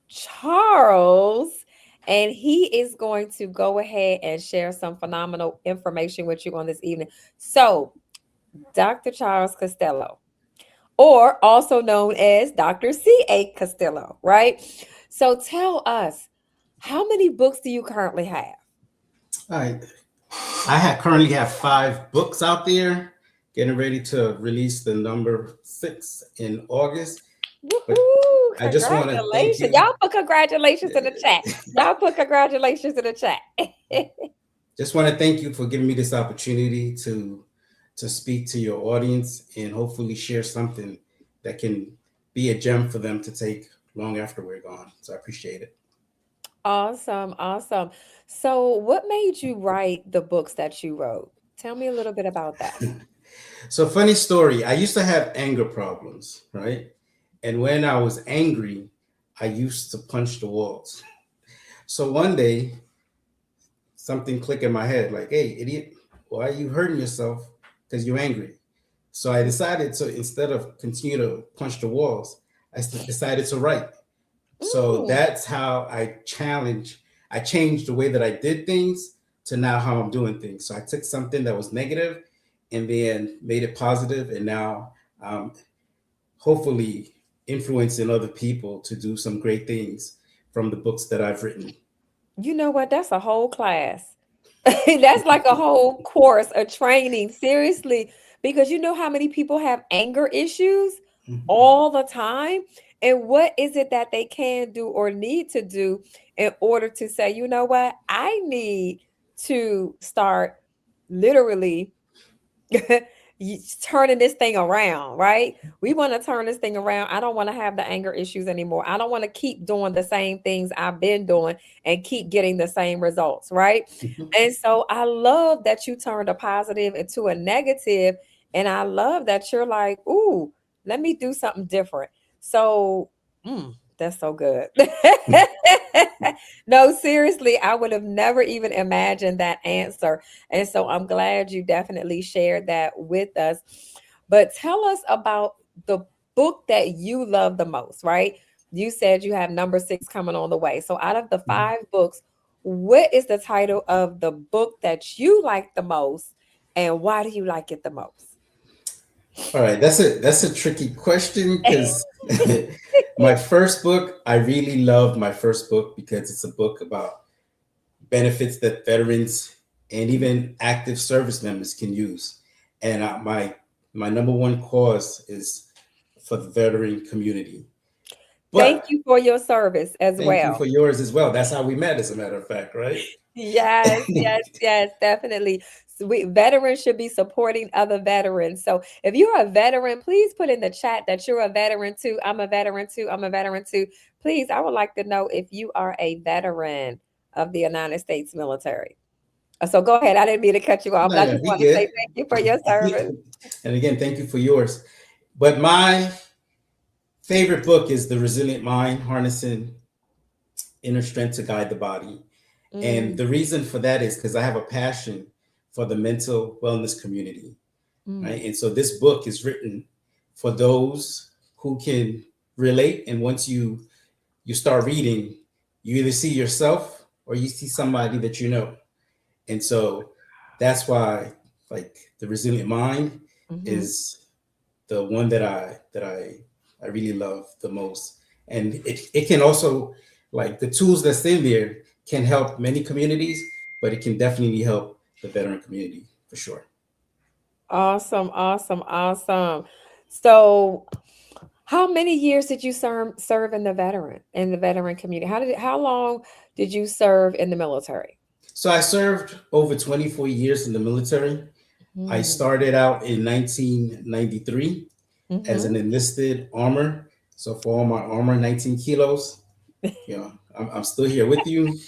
Charles, and he is going to go ahead and share some phenomenal information with you on this evening. So, Dr. Charles Costello, or also known as Dr. C.A. Castillo, right? So, tell us, how many books do you currently have? All right. Currently have 5 books out there, getting ready to release the number 6 in August. But Woohoo! I just want to thank Congratulations. you. Y'all put congratulations in the chat. Y'all put congratulations in the chat. Just want to thank you for giving me this opportunity to speak to your audience and hopefully share something that can be a gem for them to take long after we're gone. So I appreciate it. Awesome, awesome. So, what made you write the books that you wrote? Tell me a little bit about that. So funny story. I used to have anger problems, right? And when I was angry, I used to punch the walls. So one day, something clicked in my head, like, "Hey, idiot, why are you hurting yourself because you're angry?" So I decided to, instead of continue to punch the walls, decided to write. So Mm, that's how I changed the way that I did things to now how I'm doing things. So I took something that was negative and then made it positive, and now hopefully influencing other people to do some great things from the books that I've written. you know what? That's a whole class. That's like a whole course, a training, seriously, because you know how many people have anger issues Mhm. all the time? And what is it that they can do or need to do in order to say, you know what? I need to start literally turning this thing around, right? We want to turn this thing around. I don't want to have the anger issues anymore. I don't want to keep doing the same things I've been doing and keep getting the same results, right? And so I love that you turned a positive into a negative, and I love that you're like, ooh, let me do something different. So, that's so good. No, seriously, I would have never even imagined that answer. And so I'm glad you definitely shared that with us. But tell us about the book that you love the most, right? You said you have number 6 coming on the way. So out of the 5 books, what is the title of the book that you like the most, and why do you like it the most? All right, that's a tricky question because my first book, I really loved my first book because it's a book about benefits that veterans and even active service members can use. And my number one cause is for the veteran community. Thank But you for your service as thank you well. for yours as well. That's how we met, as a matter of fact, right? Yes, yes, yes, definitely. So veterans should be supporting other veterans. So if you're a veteran, please put in the chat that you're a veteran too. I'm a veteran too. I'm a veteran too. Please, I would like to know if you are a veteran of the United States military. So go ahead. I didn't mean to cut you off, No, but I no, just we want to say good. thank you for your service. And again, thank you for yours. But my favorite book is The Resilient Mind, Harnessing Inner Strength to Guide the Body. And Mm, the reason for that is because I have a passion for the mental wellness community, right? mm. And so this book is written for those who can relate. And once you start reading, you either see yourself or you see somebody that you know. And so that's why, like, The Resilient Mind Mhm. is the one that I really love the most. And it can also, like, the tools that's in there can help many communities, but it can definitely help the veteran community for sure. Awesome, awesome, awesome. So how many years did you serve in the veteran community? How long did you serve in the military? So I served over 24 years in the military. I Mm. started out in 1993 as an Mhm. enlisted armor. So for all my armor, 19 kilos, I'm still here with you.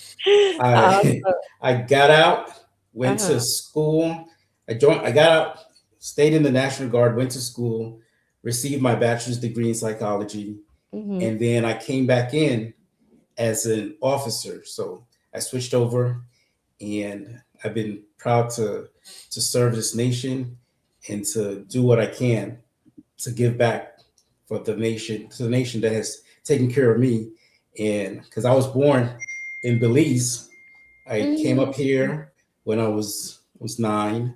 I Awesome. I got out, went Uh-huh. to school. I got out, stayed in the National Guard, went to school, received my bachelor's degree in psychology, Mhm. and then I came back in as an officer. So I switched over, and I've been proud to serve this nation and to do what I can to give back for the nation, to the nation that has taking care of me. And because I was born in Belize, I came up Mm. here when I was 9,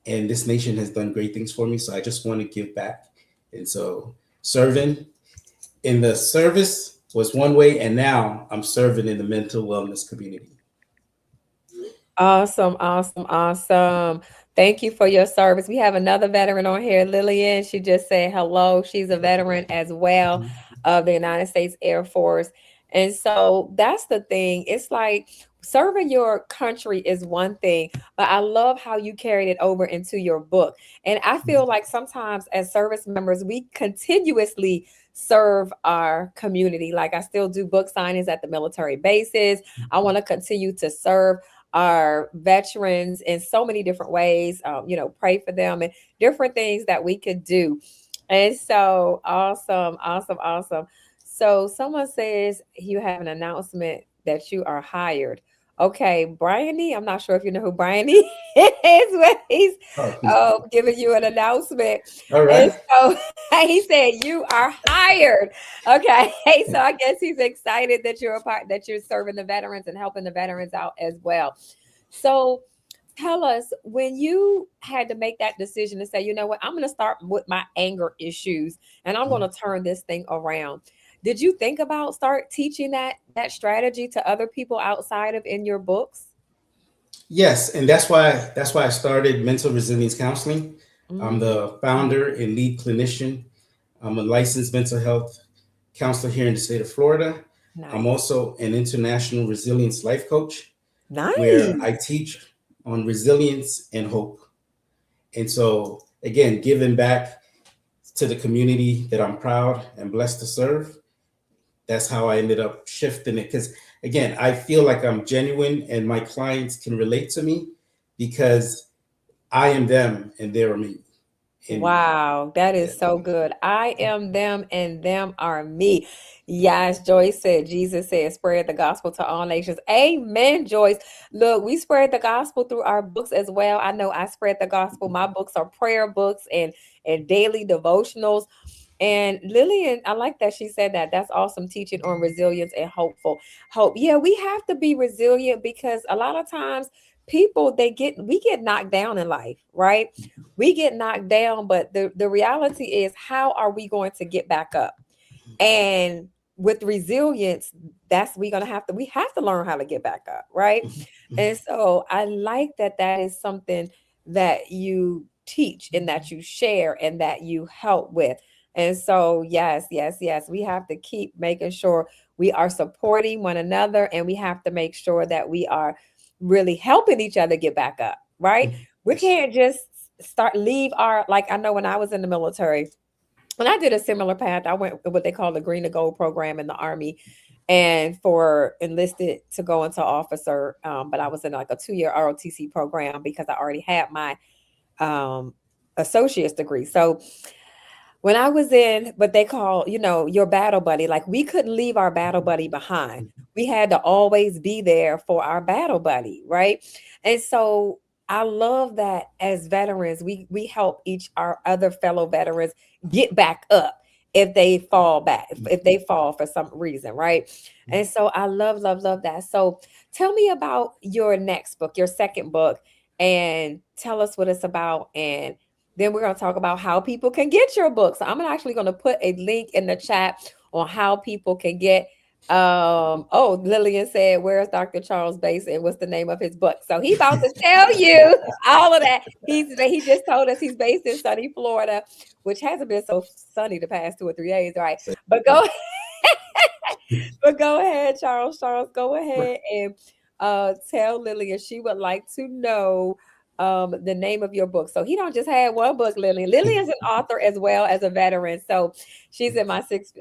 and this nation has done great things for me. So I just want to give back. And so serving in the service was one way, and now I'm serving in the mental wellness community. Awesome, awesome, awesome. Thank you for your service. We have another veteran on here, Lillian. She just said hello. She's a veteran as well of the United States Air Force. And so that's the thing. It's like serving your country is one thing, but I love how you carried it over into your book. And I feel like sometimes as service members, we continuously serve our community. Like I still do book signings at the military bases. I want to continue to serve our veterans in so many different ways, pray for them and different things that we could do. And so awesome, awesome, awesome. So someone says you have an announcement that you are hired. Okay, Bryony, I'm not sure if you know who Bryony is, but he's Oh, giving you an announcement. all And right. so he said you are hired. Okay, so I guess he's excited that you're a part, that you're serving the veterans and helping the veterans out as well. So tell us, when you had to make that decision to say, you know what, I'm going to start with my anger issues and I'm going to turn this thing around. Did you think about start teaching that strategy to other people outside of in your books? Yes, and that's why I started mental resilience counseling. I'm Mm, the founder and lead clinician. I'm a licensed mental health counselor here in the state of Florida. I'm nice. also an international resilience life coach where Nice. I teach on resilience and hope. And so, again, giving back to the community that I'm proud and blessed to serve, that's how I ended up shifting it. Because, again, I feel like I'm genuine and my clients can relate to me because I am them and they're me. And Wow, that yeah. is so good. I am them and them are me. Yes, Joyce said, Jesus said, spread the gospel to all nations. Amen, Joyce. Look, we spread the gospel through our books as well. I know I spread the gospel. My books are prayer books and daily devotionals. And Lillian, I like that she said that. That's awesome teaching on resilience and hope. Yeah, we have to be resilient because a lot of times people we get knocked down in life, right? We get knocked down, but the reality is, how are we going to get back up? And with resilience, that's we have to learn how to get back up, right? And so I like that is something that you teach and that you share and that you help with. And so yes, yes, yes, we have to keep making sure we are supporting one another, and we have to make sure that we are really helping each other get back up, right? We Yes. can't just start leave our, like, I know when I was in the military, and I did a similar path. I went what they call the green to gold program in the army, and for enlisted to go into officer. But I was in like a 2-year ROTC program because I already had my um, associate's degree. So when I was in what they call, your battle buddy, like we couldn't leave our battle buddy behind. We had to always be there for our battle buddy, right? And so I love that as veterans, we help each our other fellow veterans get back up if they fall back, if they fall for some reason, right? And so I love, love, love that. So tell me about your next book, your second book, and tell us what it's about, and then we're going to talk about how people can get your book. So I'm actually going to put a link in the chat on how people can get. Lillian said, "Where's Dr. Charles based and what's the name of his book?" So he about to tell you all of that. He just told us he's based in sunny Florida, which hasn't been so sunny the past 2 or 3 days, right? But go but go ahead, Charles. Charles, go ahead and tell Lillian she would like to know the name of your book. So he don't just have one book, Lillian. Lillian's an author as well as a veteran. So she's in my six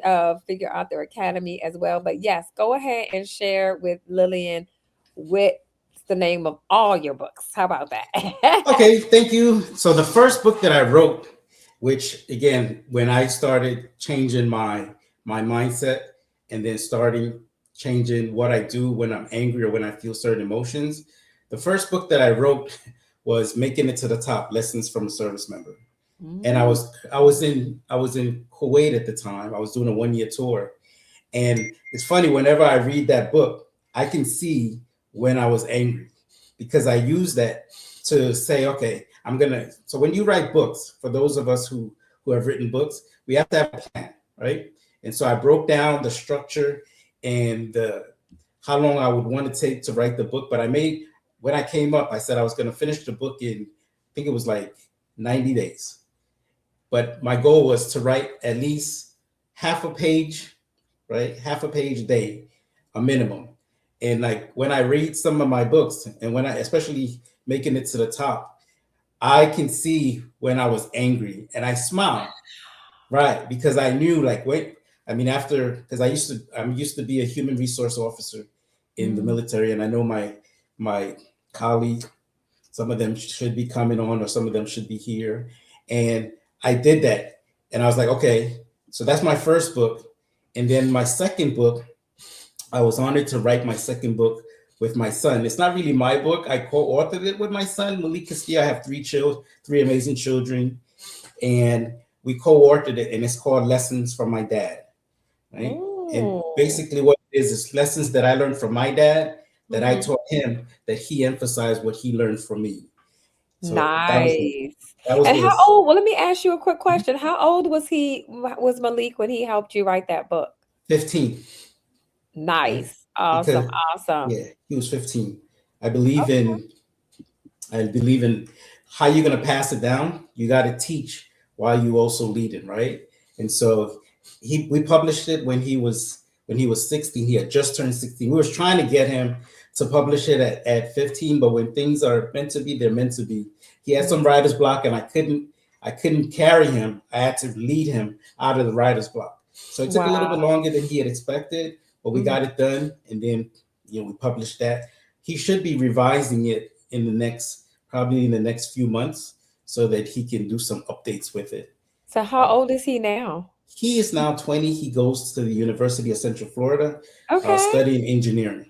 figure author academy as well. But yes, go ahead and share with Lillian what's the name of all your books. How about that? Okay, thank you. So the first book that I wrote, which again, when I started changing my mindset and then starting changing what I do when I'm angry or when I feel certain emotions, the first book that I wrote was Making It to the Top: Lessons from a Service Member. And Mm, I was in Kuwait at the time. I was doing a 1-year tour, And it's funny, whenever I read that book, I can see when I was angry because I use that to say, okay, I'm gonna. So when you write books, for those of us who have written books, we have to have a plan, right? And so I broke down the structure and how long I would want to take to write the book. But I made when I came up, I said I was going to finish the book in, I think it was like 90 days. But my goal was to write at least half a page, right? Half a page a day, a minimum. And like when I read some of my books, and when I, especially making it to the top, I can see when I was angry and I smile, right? Because I knew, like, wait, I mean, after, because I'm used to be a human resource officer in the Mm. military, and I know my colleague, some of them should be coming on, or some of them should be here, and I did that, and I was like, okay, so that's my first book, and then my second book, I was honored to write my second book with my son. It's not really my book. I co-authored it with my son, Malik Castillo. I have three amazing children, and we co-authored it, and it's called Lessons from My Dad, right? And Mm. basically, what it is lessons that I learned from my dad that I Mhm. taught him, that he emphasized what he learned from me. So Nice. that was And the how old? Well, let me ask you a quick question. How old was Malik when he helped you write that book? 15, right? Nice. Awesome. Because Awesome. yeah, he was 15. I believe in I believe in how you're gonna pass it down. You got to teach while you also leading, right? And so we published it when he was 16. He had just turned 16. We was trying to get him to publish it at 15, but when things are meant to be, they're meant to be. He had Okay. some writer's block, and I couldn't carry him. I had to lead him out of the writer's block. So it took a little bit Wow. longer than he had expected, but we Mhm. got it done, and then we published that. He should be revising it in the next probably in the next few months so that he can do some updates with it. So how Uh, old is he now? he is now 20. He goes to the University of Central Florida Okay. studying engineering.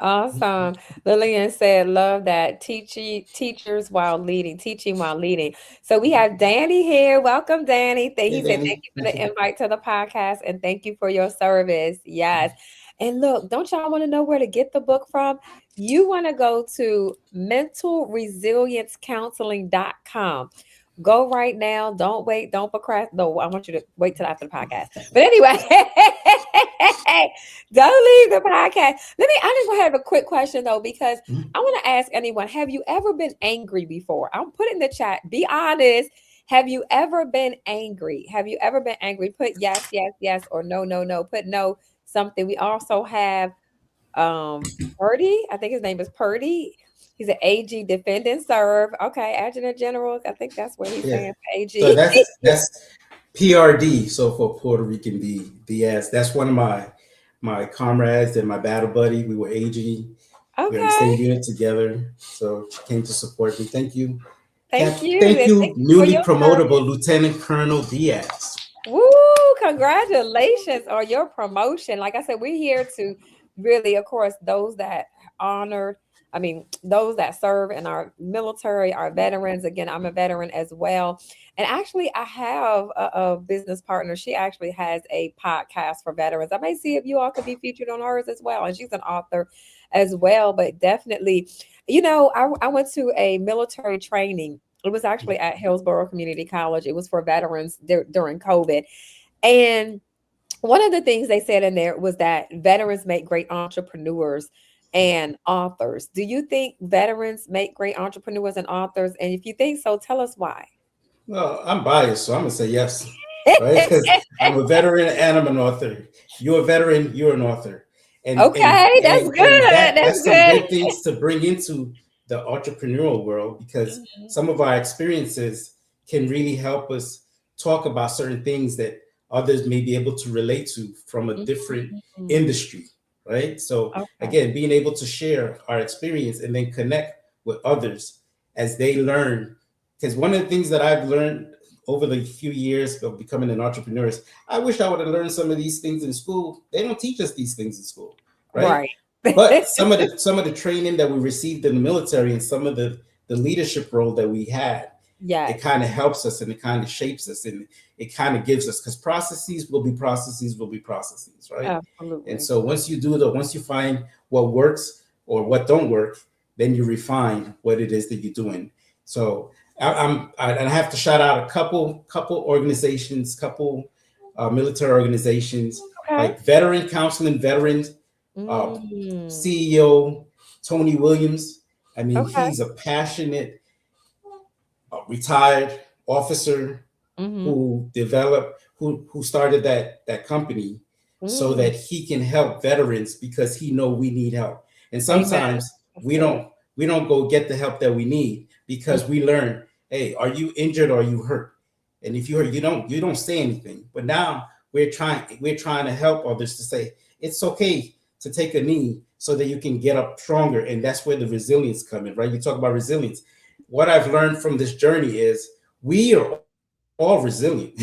Awesome. Lillian said, love that. Teachers while leading, teaching while leading. So we have Danny here. Welcome, Danny. Hey, He said, thank Danny. you for Thank the you. invite to the podcast and thank you for your service. Yes. And look, don't y'all want to know where to get the book from? You want to go to mentalresiliencecounseling.com. Go right now. Don't wait. Don't procrastinate. No, I want you to wait till after the podcast. But anyway, don't leave the podcast. I just want to have a quick question though, because Mhm. I want to ask anyone, have you ever been angry before? I'll put it in the chat. Be honest. Have you ever been angry? Have you ever been angry? Put yes, yes, yes, or no, no, no. Put no something. We also have Purdy. I think his name is Purdy. He's an AG defend and serve. Okay, Adjutant General. I think that's what he's Yeah. saying for So AG. that's PRD. So for Puerto Rican Diaz, that's one of my comrades and my battle buddy. We were AG. We were in the Okay. same unit together. So she came to support me. Thank you. Thank you. Thank And you, thank you for newly your service. promotable Lieutenant Colonel Diaz. Woo! Congratulations on your promotion. Like I said, we're here to really, of course, those that honored, I mean, those that serve in our military, our veterans. Again, I'm a veteran as well. And actually, I have a business partner. She actually has a podcast for veterans. I may see if you all could be featured on hers as well. And she's an author as well. But definitely, I went to a military training. It was actually at Hillsborough Community College. It was for veterans during COVID. And one of the things they said in there was that veterans make great entrepreneurs and authors. Do you think veterans make great entrepreneurs and authors? And if you think so, tell us why. Well, I'm biased, so I'm gonna say yes, right? Because I'm a veteran and I'm an author. You're a veteran, you're an author, Okay, that's and good. That's that's some good. good things to bring into the entrepreneurial world because Mhm, some of our experiences can really help us talk about certain things that others may be able to relate to from a different mhm. industry, right? So Okay. again, being able to share our experience and then connect with others as they learn because one of the things that I've learned over the few years of becoming an entrepreneur is I wish I would have learned some of these things in school. They don't teach us these things in school, right? Right. But some of the training that we received in the military and some of the leadership role that we had it Yes, kind of helps us and it kind of shapes us and it kind of gives us, because processes will be processes will be processes, right? And absolutely. so once you find what works or what don't work, then you refine what it is that you're doing. So and I have to shout out a couple organizations, couple military organizations, Okay. like Veteran Counseling Veterans uh, Mm, CEO Tony Williams. I mean, okay. he's a passionate retired officer Mm-hmm. who started that company so Mm, that he can help veterans because he know we need help. And amen. sometimes That's we good. don't go get the help that we need Mm, because we learn, hey, are you injured or are you hurt? And if you hurt, you don't say anything. But now we're trying to help others to say it's okay to take a knee so that you can get up stronger. And that's where the resilience comes in, right? You talk about resilience. What I've learned from this journey is we are all resilient.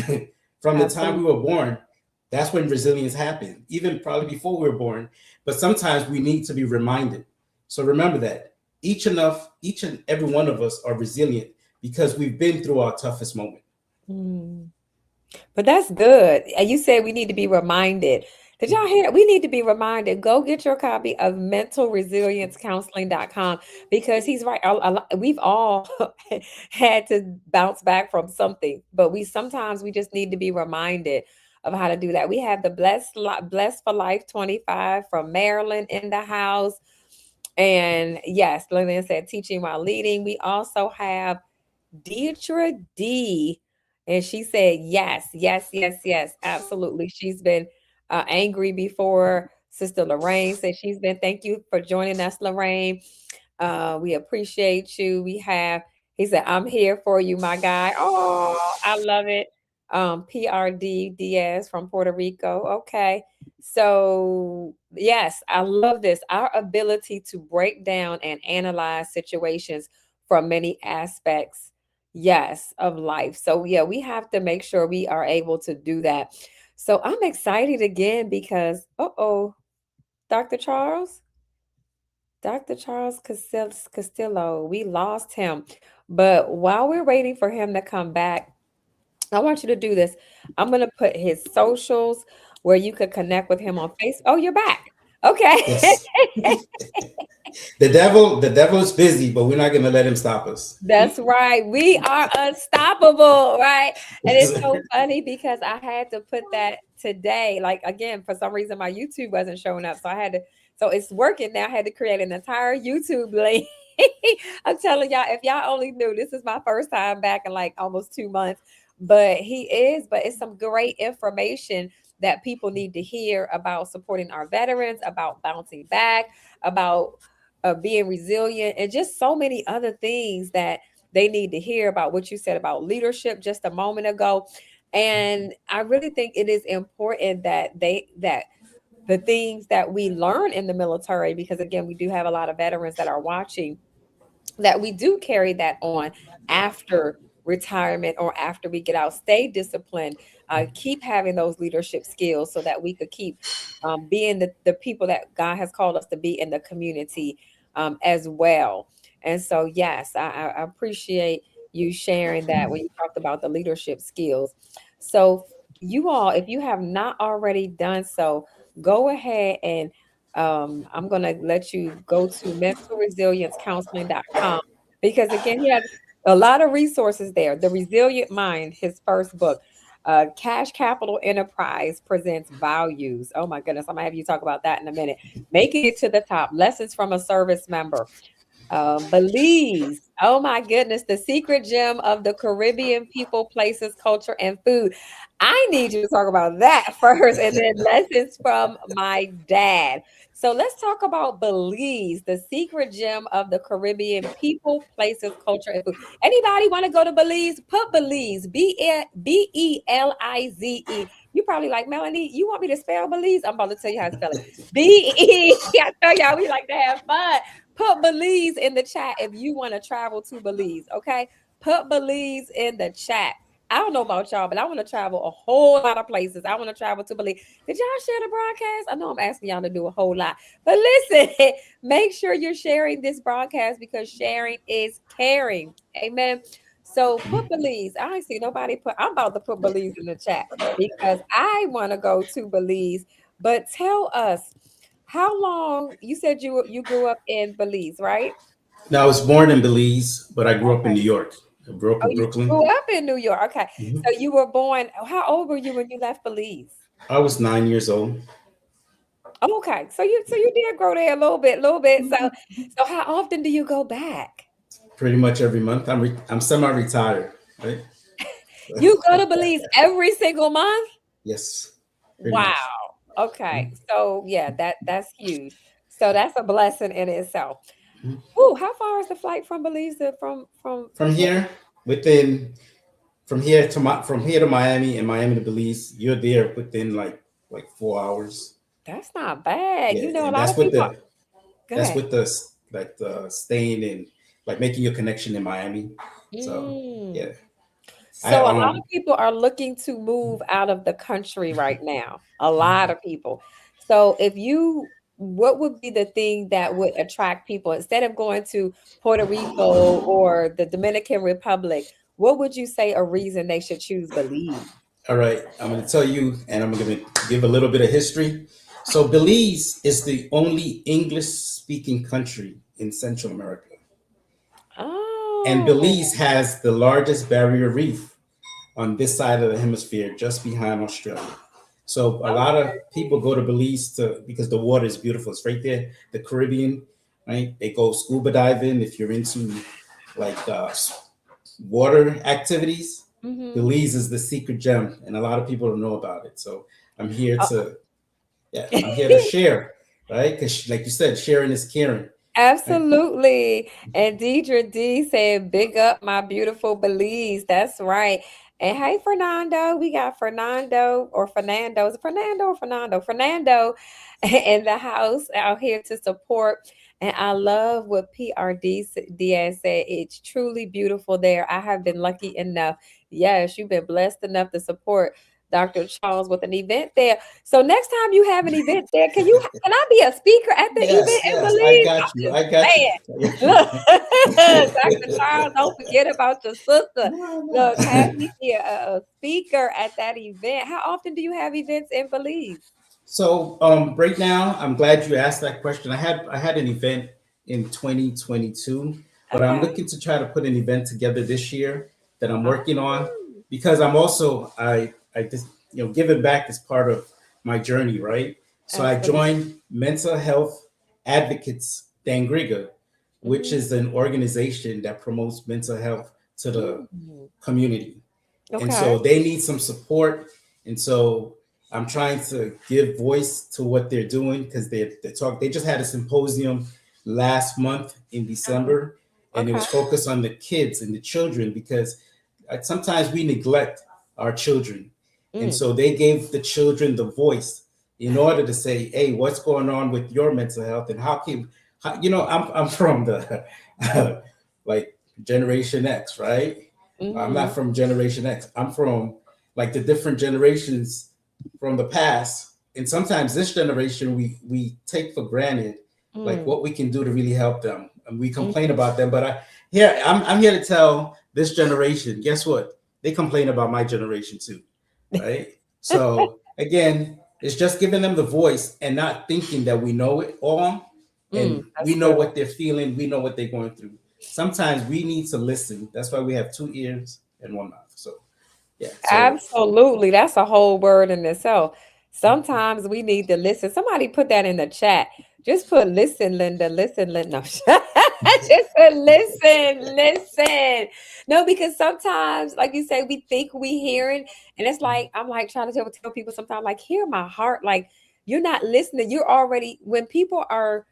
From the time we were born, absolutely. that's when resilience happened, even probably before we were born. But sometimes we need to be reminded. So remember that each and every one of us are resilient because we've been through our toughest moment. Mm. But that's good. And you said we need to be reminded. Did y'all hear that? We need to be reminded. Go get your copy of mentalresiliencecounseling.com because he's right. We've all had to bounce back from something, but we sometimes we just need to be reminded of how to do that. We have the Blessed for Life 25 from Maryland in the house. And yes, Lillian said teaching while leading. We also have Deidre D. And she said, yes, yes, yes, yes, absolutely. She's been angry before. Sister Lorraine said she's been. Thank you for joining us, Lorraine. We appreciate you. He said, I'm here for you, my guy. Oh, I love it. PRD Diaz from Puerto Rico. Okay. So, yes, I love this. Our ability to break down and analyze situations from many aspects, yes, of life. So, yeah, we have to make sure we are able to do that. So, I'm excited again because, Dr. Charles. Dr. Charles Castillo, we lost him. But while we're waiting for him to come back, I want you to do this. I'm going to put his socials where you could connect with him on Facebook. Oh, you're back. Okay. Yes. The devil is busy, but we're not gonna let him stop us. That's right. We are unstoppable, right? And it's so funny because I had to put that today. Like again, for some reason my YouTube wasn't showing up. So it's working now. I had to create an entire YouTube link. I'm telling y'all, if y'all only knew, this is my first time back in like almost 2 months. But it's some great information that people need to hear about supporting our veterans, about bouncing back, about being resilient, and just so many other things that they need to hear about what you said about leadership just a moment ago. And I really think it is important that the things that we learn in the military, because again, we do have a lot of veterans that are watching, that we do carry that on after retirement or after we get out. Stay disciplined, keep having those leadership skills so that we could keep being the people that God has called us to be in the community as well. And so, yes, I appreciate you sharing that when you talked about the leadership skills. So, you all, if you have not already done so, go ahead and I'm going to let you go to mentalresiliencecounseling.com because, again, he has a lot of resources there. The Resilient Mind, his first book, Cash Capital Enterprise presents values. Oh, my goodness. I'm going to have you talk about that in a minute. Making it to the top, lessons from a service member. Belize. Oh my goodness, the secret gem of the Caribbean people, places, culture, and food. I need you to talk about that first, and then lessons from my dad. So let's talk about Belize, the secret gem of the Caribbean people, places, culture, and food. Anybody want to go to Belize? Put Belize, Belize. You probably like, Melanie, you want me to spell Belize? I'm about to tell you how to spell it. I tell y'all we like to have fun. Put Belize in the chat if you want to travel to Belize. Okay. Put Belize in the chat. I don't know about y'all, but I want to travel a whole lot of places. I want to travel to Belize. Did y'all share the broadcast? I know I'm asking y'all to do a whole lot, but listen, make sure you're sharing this broadcast because sharing is caring. Amen. So put Belize. I ain't see nobody put. I'm about to put Belize in the chat because I want to go to Belize. But tell us, how long you said you grew up in Belize, right? Now, I was born in Belize, but I grew up in Okay. New York. I grew up Oh, in you Brooklyn. grew up in New York. Okay. Mhm. So you were born. How old were you when you left Belize? I was 9 years old. Oh, okay. So you did grow there a little bit, little bit. So how often do you go back? Pretty much every month. I'm semi-retired, right? You go to Belize every single month? Yes, pretty Wow. much. Okay. Mhm. So yeah, that's huge. So that's a blessing in itself. Mhm. Ooh, how far is the flight from Belize to from From here? here, within from here to Miami and Miami to Belize, you're there within like 4 hours. That's not bad. Yeah, You know, a and lot of people. Go that's ahead. with the like the staying in, like making your connection in Miami. So Mm. yeah, I So a lot of people are looking to move out of the country right now. A lot of people. So what would be the thing that would attract people instead of going to Puerto Rico or the Dominican Republic? What would you say a reason they should choose Belize? All right, I'm going to tell you, and I'm going to give a little bit of history. So Belize is the only English-speaking country in Central America, and Oh, Belize has the largest barrier reef on this side of the hemisphere, just behind Australia. So a lot of okay. people go to Belize to because the water is beautiful. It's right there, the Caribbean, right? They go scuba diving if you're into like water activities. Mm-hmm. Belize is the secret gem, and a lot of people don't know about it. So I'm here to, yeah, I'm here to share, right? Because like you said, sharing is caring, right? Absolutely. And Deidre D said, big up my beautiful Belize. That's right. And hey, Fernando, we got Fernando or Fernando. Is it Fernando or Fernando? Fernando in the house out here to support. And I love what PRD Diaz said. It's truly beautiful there. I have been lucky enough. Yes, you've been blessed enough to support Dr. Charles with an event there. So next time you have an event there, can I be a speaker at the event Yes, in yes, I Belize? got you. I'm just I got you. saying. I got you. Look, Dr. Charles, don't forget about your sister. No, no. Look, have me be a speaker at that event. How often do you have events in Belize? So right now, I'm glad you asked that question. I had an event in 2022, but I'm Okay. looking to try to put an event together this year that I'm working on Oh, because I'm also I just giving back is part of my journey, right? So I absolutely. joined Mental Health Advocates Dangriga, which Hmm. is an organization that promotes mental health to the Mm. community, and Okay. so they need some support. And so I'm trying to give voice to what they're doing because they just had a symposium last month in Okay. December, and it Okay. was focused on the kids and the children because sometimes we neglect our children, and Mm. so they gave the children the voice in order to say, hey, what's going on with your mental health, and I'm from the like Generation X, right? I'm Hmm. not from Generation X. I'm from like the different generations from the past. And sometimes this generation we take for granted like Mm. what we can do to really help them. And we complain about them. But I'm here to tell this generation, guess what? They complain about my generation too. Right. So again, it's just giving them the voice and not thinking that we know it all Mm. and we That's know good. what they're feeling, we know what they're going through. Sometimes we need to listen. That's why we have two ears and one mouth. So yeah. So Absolutely. That's a whole word in itself. Sometimes we need to listen. Somebody put that in the chat. Just put listen, Linda. Listen, Linda. No. Just put listen, listen. No, because sometimes, like you say, we think we hearing, and it's like I'm like trying to tell people sometimes, like, hear my heart. Like you're not listening. You're already when people are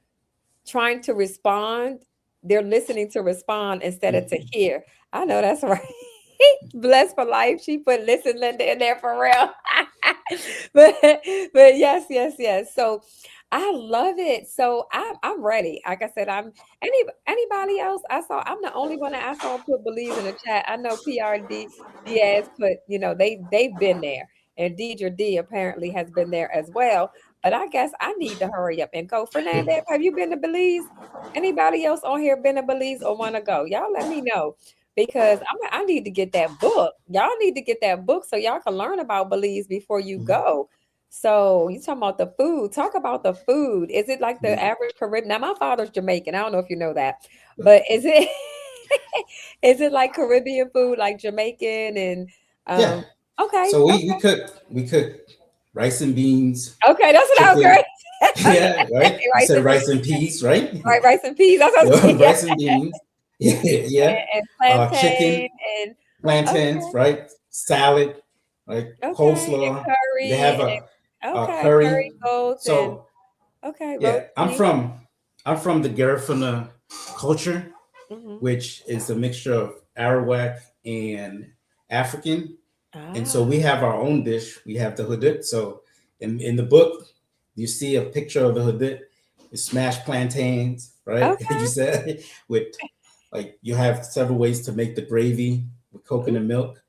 trying to respond, they're listening to respond instead of to hear. I know that's right. Blessed for life. She put listen Linda in there for real. but but yes, yes, yes. So I love it. So I'm ready. Like I said, anybody else I saw. I'm the only one that I saw put Belize in the chat. I know PRD Diaz put, they've been there. And Deidre D apparently has been there as well. But I guess I need to hurry up and go. Fernandez, have you been to Belize? Anybody else on here been to Belize or want to go? Y'all let me know. because I need to get that book. Y'all need to get that book so y'all can learn about Belize before you Mhm. go. So you talking about the food? Talk about the food. Is it like the Yeah. average Caribbean? Now my father's Jamaican. I don't know if you know that, but is it is it like Caribbean food, like Jamaican and Yeah. okay, So we okay, cook rice and beans, okay. That's what I was chicken. great. Yeah, right. Okay, You rice said and beans, rice and peas, right? right? Rice and peas. That's what I was Yeah, yeah, rice and beans. Yeah, yeah. and plantain Chicken, and plantains, okay. right? Salad, right? Okay, and Coleslaw. They have curry, and a okay, curry curry. goats and So okay, yeah, roast beef. I'm from the Garifuna culture, Mhm. which is a mixture of Arawak and African. And so we Ah, have our own dish. We have the hudut. So in the book, you see a picture of the hudut. It's smashed plantains, right? You okay. said with like you have several ways to make the gravy with Mm, coconut milk,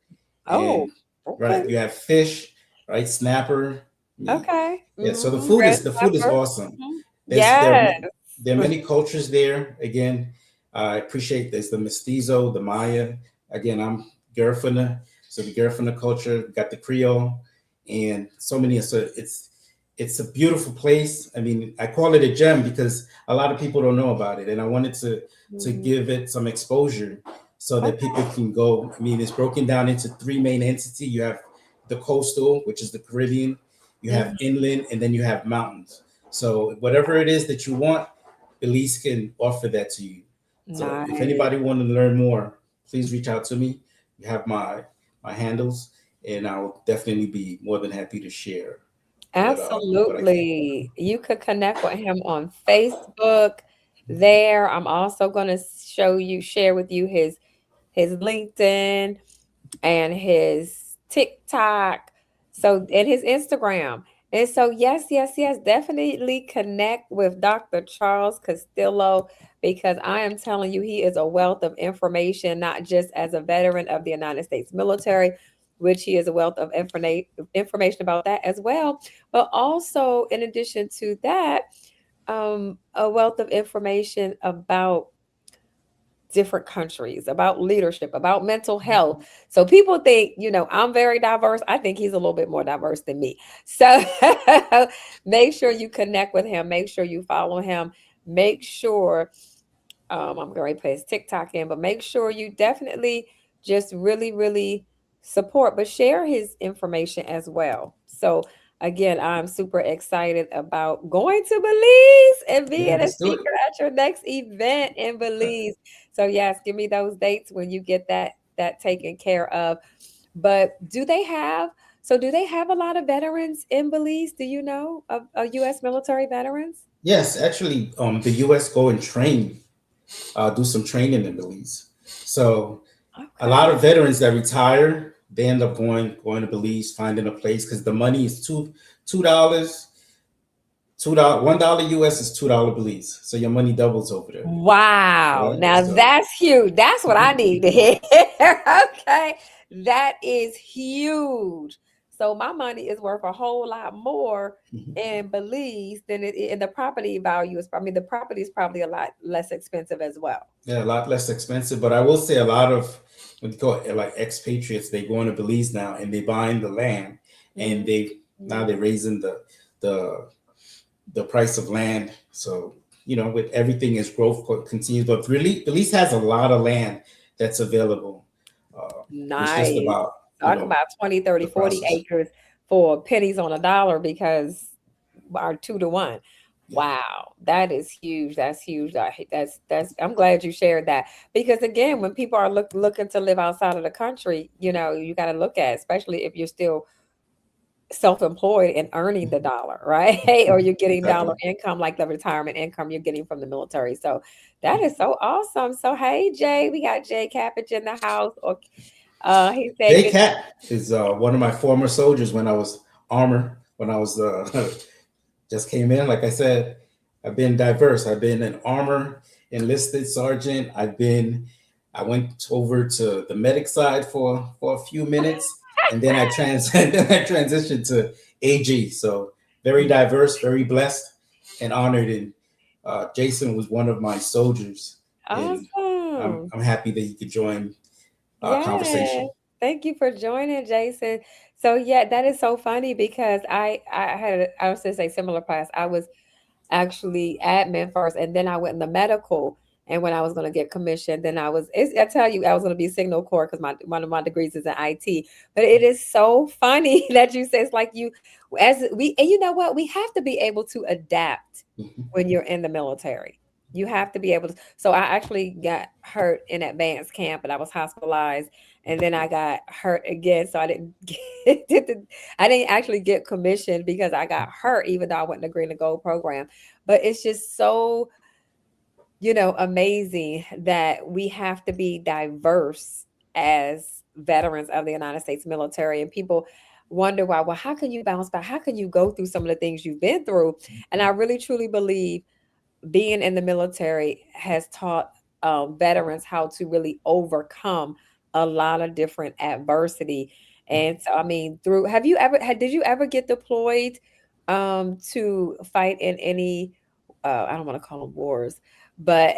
oh, and okay, right, you have fish, right? Snapper. I mean, okay. yeah. So Mhm, red the food is pepper. awesome. Mhm. There's Yes. there are many cultures there. Again, I appreciate there's the mestizo, the Maya. Again, I'm Garifuna, so the Garifuna culture got the Creole, and so many. So it's a beautiful place. I mean, I call it a gem because a lot of people don't know about it, and I wanted to Mhm. give it some exposure so that Okay. people can go. I mean, it's broken down into three main entities. You have the coastal, which is the Caribbean. You have Mhm. inland, and then you have mountains. So whatever it is that you want, Belize can offer that to you. So if Nice. anybody want to learn more, please reach out to me. You have my handles, and I'll definitely be more than happy to share what I can. Absolutely. You could connect with him on Facebook there. I'm also going to share with you his LinkedIn and his TikTok. So, and his Instagram. And so, yes, yes, yes, definitely connect with Dr. Charles Castillo because I am telling you, he is a wealth of information, not just as a veteran of the United States military, which he is a wealth of information about that as well, but also, in addition to that, a wealth of information about different countries, about leadership, about mental health. So people think, I'm very diverse. I think he's a little bit more diverse than me. So make sure you connect with him. Make sure you follow him. Make sure I'm going to put his TikTok in, but make sure you definitely just really, really support, but share his information as well. So again, I'm super excited about going to Belize and Yeah, being a let's do it. speaker at your next event in Belize. So yes, give me those dates when you get that taken care of. But do they have a lot of veterans in Belize? Do you know of US military veterans? Yes, actually, the U.S. go and train, do some training in Belize. So a lot Okay. of veterans that retire, they end up going to Belize, finding a place because the money is $2, $1 US is $2 Belize, so your money doubles over there, Wow. right? Now So that's huge. That's what I need to hear. Okay. That is huge. So my money is worth a whole lot more in Belize than and the property value is, I mean, the property is probably a lot less expensive as well. yeah, a lot less expensive, but I will say a lot of what you call it, like expatriates, they go into Belize now and they buying the land, and Mhm. they now they're raising the the price of land. So with everything as growth continues, but really Belize has a lot of land that's available. It's just Nice. about Talk about 20, 30, the 40 process. acres for pennies on a dollar because our 2 to 1. Yeah, Wow, that is huge. That's huge. That's I'm glad you shared that because again, when people are looking to live outside of the country, you got to look at, especially if you're still self-employed and earning the dollar, right? Or you're getting dollar exactly. income like the retirement income you're getting from the military. So that is so awesome. So hey Jay, we got Jay Cappage in the house. Or he said Jay good. Cat is one of my former soldiers when I was armor. When I was just came in, like I said, I've been diverse. I've been an armor enlisted sergeant. I went over to the medic side for a few minutes, and then then I transitioned to AG. So very diverse, very blessed, and honored. And Jason was one of my soldiers, and Awesome. I'm happy that he could join. Yes. conversation. Thank you for joining, Jason. So yeah, that is so funny because I was to say similar class. I was actually admin first, and then I went in the medical. And when I was going to get commission, then I tell you, I was going to be signal core because my one of my degrees is in IT. But it is so funny that you say it's like you, as we, and you know what, we have to be able to adapt Mhm. when you're in the military. You have to be able to. So I actually got hurt in advanced camp, and I was hospitalized, and then I got hurt again. So I didn't I didn't actually get commissioned because I got hurt, even though I went in the green and gold program. But it's just so, amazing that we have to be diverse as veterans of the United States military. And people wonder why, well, how can you bounce back? How can you go through some of the things you've been through? And I really truly believe being in the military has taught veterans how to really overcome a lot of different adversity. And so, I mean, did you ever get deployed to fight in any, I don't want to call them wars, but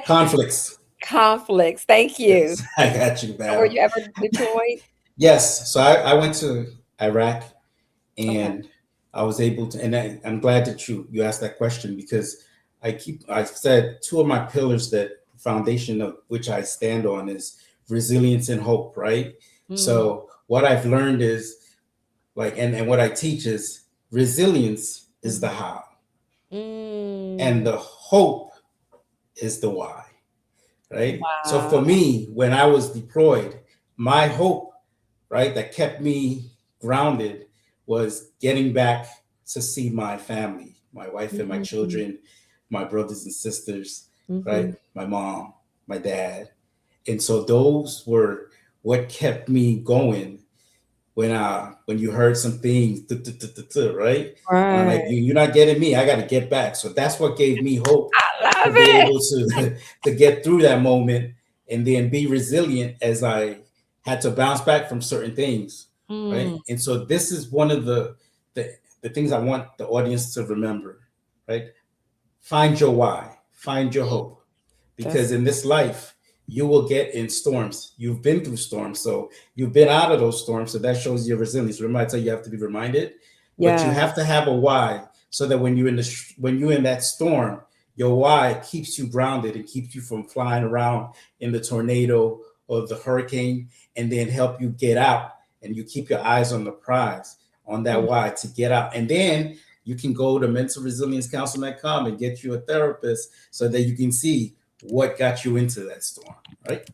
Conflicts. conflicts? Thank you. Yes, I got you, Were battle. you ever deployed? Yes, so I went to Iraq, Okay. and I was able to, and I'm glad that you asked that question, because I said two of my pillars, that foundation of which I stand on, is resilience and hope, right? Mm, So what I've learned is, like, and what I teach is, resilience is the mhm. how, and Mm, the hope is the why, right? So wow. for me, when I was deployed, my hope, right, that kept me grounded, was getting back to see my family, my wife and my Mhm, children, my brothers and sisters, right, mhm. my mom, my dad. And so those were what kept me going when you heard some things, right? And I'm like, Right. you're not getting me. I got to get back. So that's what gave me hope I to love be it. able to to get through that moment, and then be resilient as I had to bounce back from certain things, right? Mm, And so this is one of the things I want the audience to remember, right? Find your why, find your hope, because that's in this life you will get in storms. You've been through storms, so you've been out of those storms. So that shows your resilience. Remember, I tell you, you have to be reminded, but you yeah. have to have a why, so that when you're in that storm, your why keeps you grounded and keeps you from flying around in the tornado or the hurricane, and then help you get out. And you keep your eyes on the prize, on that Mm. why to get out, and then you can go to mentalresiliencecounseling.com and get you a therapist, so that you can see what got you into that storm, right?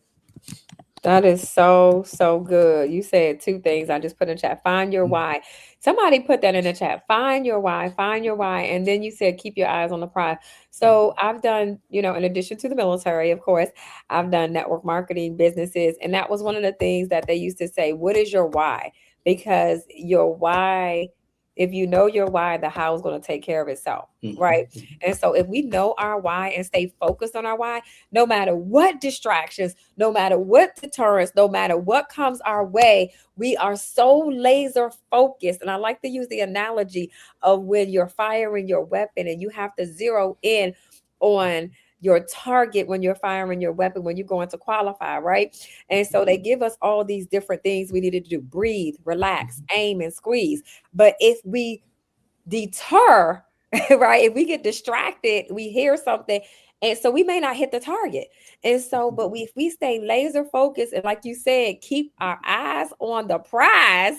That is so, so good. You said two things I just put in the chat. Find your why. Somebody put that in the chat. Find your why. Find your why. And then you said keep your eyes on the prize. So I've done, in addition to the military, of course, I've done network marketing businesses. And that was one of the things that they used to say, what is your why? Because your why, if you know your why, the how is going to take care of itself. Right. And so if we know our why and stay focused on our why, no matter what distractions, no matter what deterrence, no matter what comes our way, we are so laser focused. And I like to use the analogy of when you're firing your weapon and you have to zero in on your target when you're firing your weapon, when you're going to qualify, right? And so they give us all these different things we needed to do: breathe, relax, aim, and squeeze. But if we deter, right? If we get distracted, we hear something, and so we may not hit the target. And so, but if we stay laser focused and, like you said, keep our eyes on the prize,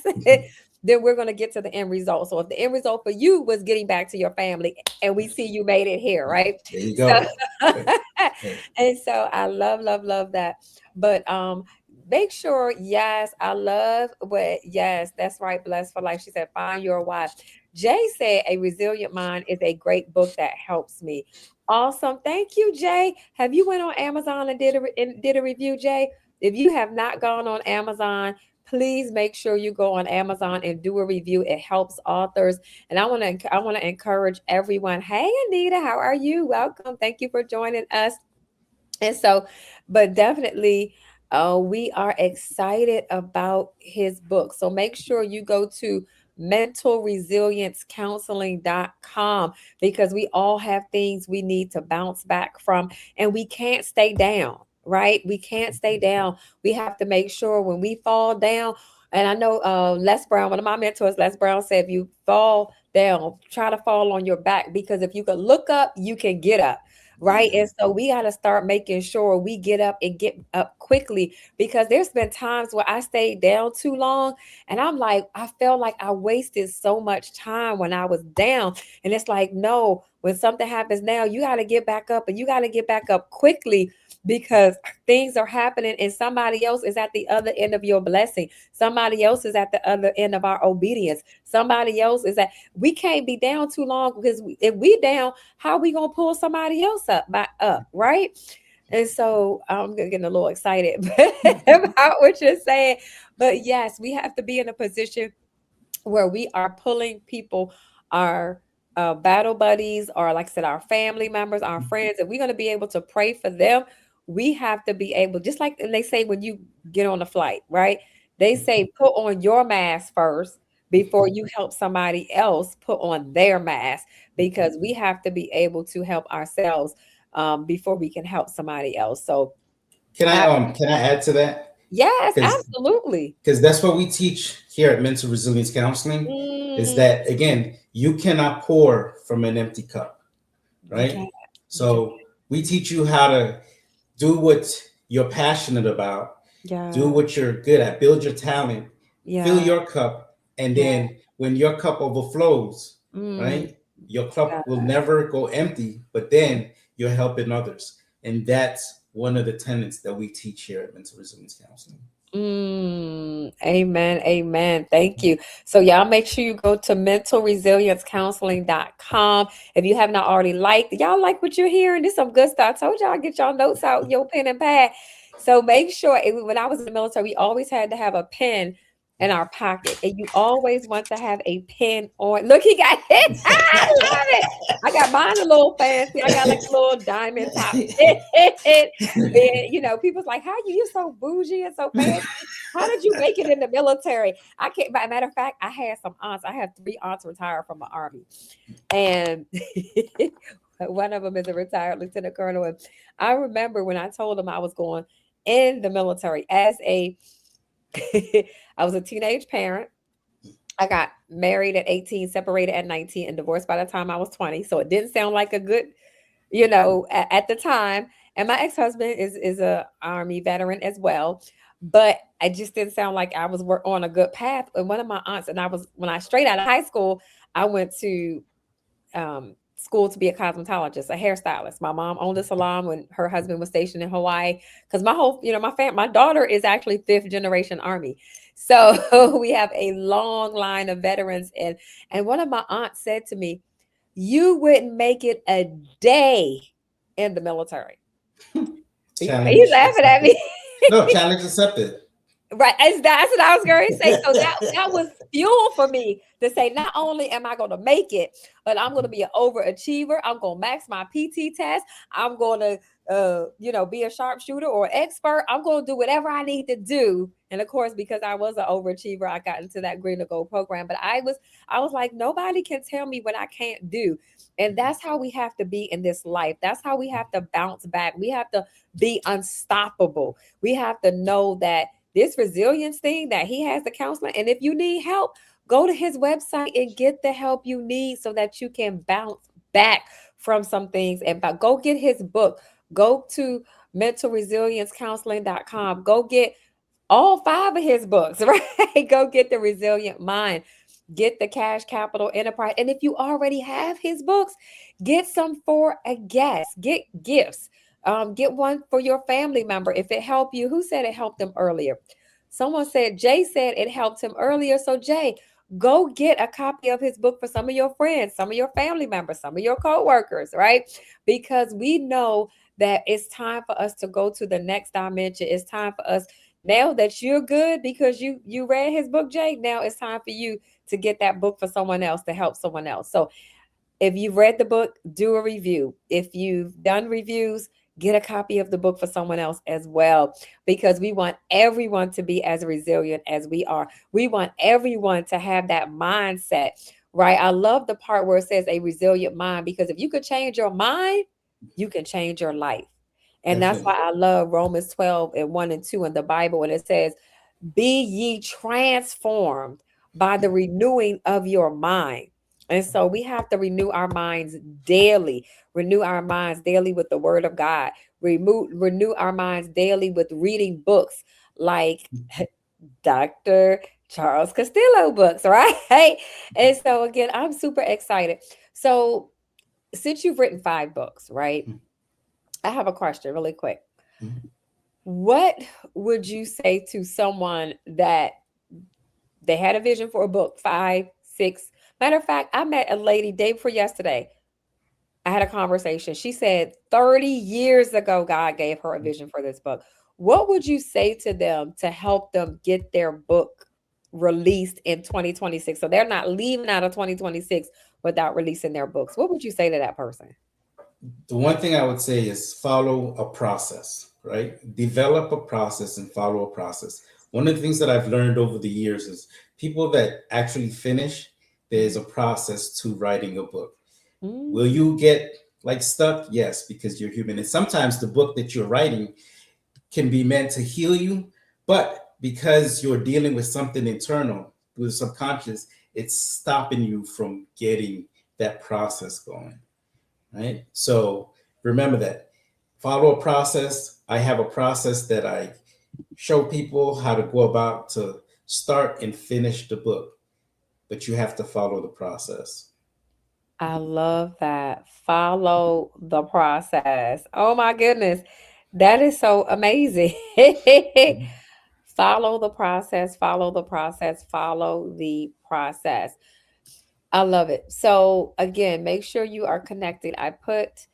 then we're going to get to the end result. So if the end result for you was getting back to your family, and we see you made it here, right? There you So, go. Right. Right. and so I love, love, love that. But make sure, yes, I love what, yes, that's right. Blessed for life. She said, find your why. Jay said, A Resilient Mind is a great book that helps me. Awesome. Thank you, Jay. Have you went on Amazon and did a review, Jay? If you have not gone on Amazon, please make sure you go on Amazon and do a review. It helps authors. And I want to encourage everyone. Hey, Anita, how are you? Welcome. Thank you for joining us. And so, but definitely, we are excited about his book. So make sure you go to mentalresiliencecounseling.com, because we all have things we need to bounce back from, and we can't stay down. right? We can't stay down. We have to make sure when we fall down. And I know Les Brown, one of my mentors, Les Brown said, if you fall down, try to fall on your back, because if you can look up, you can get up. Right. Yeah. And so we got to start making sure we get up and get up quickly, because there's been times where I stayed down too long and I'm like, I felt like I wasted so much time when I was down. And it's like, no, when something happens now, you got to get back up, and you got to get back up quickly, because things are happening and somebody else is at the other end of your blessing. Somebody else is at the other end of our obedience. Somebody else is at, we can't be down too long, because if we down, how we going to pull somebody else up back up, right? And so I'm getting a little excited about what you're saying. But yes, we have to be in a position where we are pulling people, our battle buddies, or like I said, our family members, our friends, and we're going to be able to pray for them. We have to be able, just like, and they say when you get on a flight, right? They say put on your mask first before you help somebody else put on their mask, because we have to be able to help ourselves before we can help somebody else. So, I, Can I add to that? yes, Because absolutely. that's what we teach here at Mental Resilience Counseling, is Mm, that again, you cannot pour from an empty cup, you can, right? you can, So we teach you how to do what you're passionate about, do yeah, what you're good at, build your talent, fill yeah, your cup, and yeah. then when your cup overflows, Mm, right? Your cup will yeah. never go empty, but then you're helping others. And that's one of the tenets that we teach here at Mental Resilience Counseling. Amen. Amen. Thank you. So y'all make sure you go to mentalresiliencecounseling.com. If you have not already liked, y'all like what you're hearing. This is some good stuff. I told y'all, get y'all notes out, your pen and pad. So make sure when I was in the military, we always had to have a pen in our pocket. And you always want to have a pen on. Look, he got it. I love it. I got mine a little fancy. I got like a little diamond top. And people's like, how you so bougie and so fancy? How did you make it in the military? I can't. By matter of fact, I had some aunts. I have three aunts retired from the army, and one of them is a retired lieutenant colonel. And I remember when I told them I was going in the military as a, I was a teenage parent. I got married at 18, separated at 19, and divorced by the time I was 20. So it didn't sound like a good, at the time. And my ex-husband is a army veteran as well, but I just didn't sound like I was on a good path. And one of my aunts, and I was, when I straight out of high school, I went to school to be a cosmetologist, a hairstylist. My mom owned a salon when her husband was stationed in Hawaii. Because my whole, my daughter is actually fifth generation Army. So we have a long line of veterans. And one of my aunts said to me, you wouldn't make it a day in the military. He's Challenge laughing at accepted. me. No, challenge accepted. Right. That's what I was going to say. So that was fuel for me to say, not only am I going to make it, but I'm going to be an overachiever. I'm going to max my PT test. I'm going to, be a sharpshooter or expert. I'm going to do whatever I need to do. And of course, because I was an overachiever, I got into that green to gold program. But I was like, nobody can tell me what I can't do. And that's how we have to be in this life. That's how we have to bounce back. We have to be unstoppable. We have to know that this resilience thing that he has, the counselor. And if you need help, go to his website and get the help you need so that you can bounce back from some things. And go get his book. Go to mentalresiliencecounseling.com. Go get all five of his books, right? Go get the Resilient Mind. Get the Cash Capital Enterprise. And if you already have his books, get some for a guest. Get gifts. Get one for your family member if it helped you. Who said it helped them earlier? Someone said, Jay said it helped him earlier. So, Jay, go get a copy of his book for some of your friends, some of your family members, some of your coworkers, right? Because we know that it's time for us to go to the next dimension. It's time for us, now that you're good because you read his book, Jay. Now it's time for you to get that book for someone else, to help someone else. So if you've read the book, do a review. If you've done reviews, get a copy of the book for someone else as well, because we want everyone to be as resilient as we are. We want everyone to have that mindset, right? I love the part where it says a resilient mind, because if you could change your mind, you can change your life. And that's why Definitely. I love Romans 12 and 1 and 2 in the Bible. And it says, be ye transformed by the renewing of your mind. And so we have to renew our minds daily with the word of God, renew our minds daily with reading books like Dr. Charles Castillo books, right? And so again, I'm super excited. So since you've written 5 books, right? I have a question really quick. Mhm. What would you say to someone that they had a vision for a book, 5, 6? Matter of fact, I met a lady day before yesterday. I had a conversation. She said 30 years ago, God gave her a vision for this book. What would you say to them to help them get their book released in 2026? So they're not leaving out of 2026 without releasing their books. What would you say to that person? The one thing I would say is follow a process, right? Develop a process and follow a process. One of the things that I've learned over the years is people that actually finish, there's Mhm. a process to writing a book. Will Mm, you get like stuck? Yes, because you're human. And sometimes the book that you're writing can be meant to heal you, but because you're dealing with something internal, with the subconscious, it's stopping you from getting that process going, right? So remember that. Follow a process. I have a process that I show people how to go about to start and finish the book, but you have to follow the process. I love that. Follow the process. Oh my goodness. That is so amazing. Mhm. Follow the process, follow the process, follow the process. I love it. So again, make sure you are connected. I put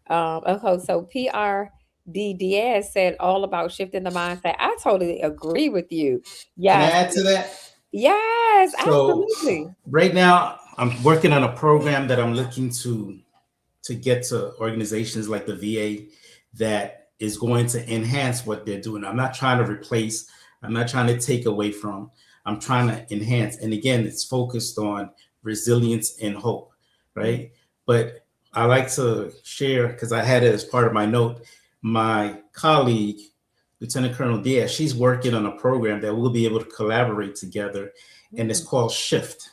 okay, so PRD Diaz said all about shifting the mindset. I totally agree with you. Can I Yes. add to that? Yes, So absolutely. right now I'm working on a program that I'm looking to get to organizations like the VA that is going to enhance what they're doing. I'm not trying to replace, I'm not trying to take away from, I'm trying to enhance. And again, it's focused on resilience and hope, Mm, right? But I like to share, because I had it as part of my note, my colleague, Lieutenant Colonel Diaz, she's working on a program that we'll be able to collaborate together, and it's mm, called Shift,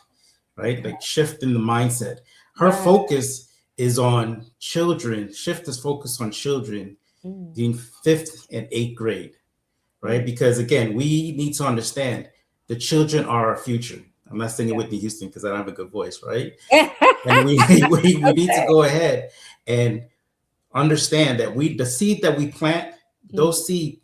right? Like shifting the mindset. Her right. focus is on children. Shift is focused on children Mm, in fifth and eighth grade, right? mm. Because again, we need to understand the children are our future. I'm not singing Yeah. Whitney Houston because I don't have a good voice, right? And we need to Okay. go ahead and understand that the seed that we plant, Mhm. those seed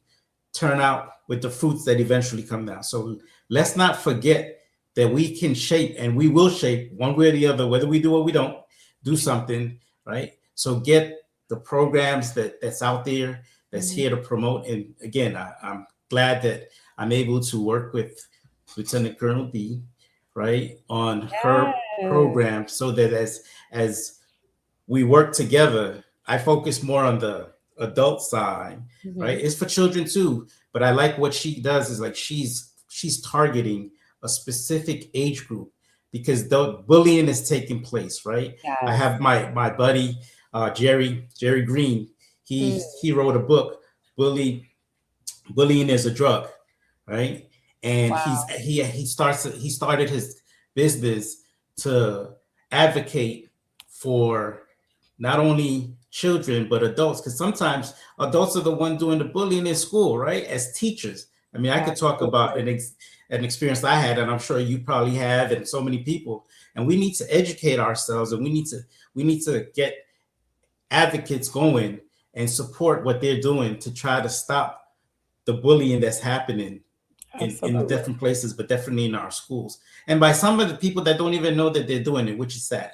turn out with the fruits that eventually come down. So let's not forget that we can shape and we will shape one way or the other, whether we do or we don't do something, right? So get the programs that's out there that's Mhm. here to promote. And again, I'm glad that I'm able to work with Lieutenant Colonel D, right, on her Yes. program so that as we work together. I focus more on the adult side, right? Mhm. It's for children too, but I like what she does is like she's targeting a specific age group because the bullying is taking place, right? I Yes. have my buddy Jerry Green. Mm, He wrote a book, bullying is a drug, right? And wow. he started his business to advocate for not only children but adults, because sometimes adults are the one doing the bullying in school, right? As teachers, I mean, I could talk about Absolutely. an experience I had, and I'm sure you probably have, and so many people. And we need to educate ourselves, and we need to get advocates going and support what they're doing to try to stop the bullying that's happening in the Absolutely. different places, but definitely in our schools. And by some of the people that don't even know that they're doing it, which is sad,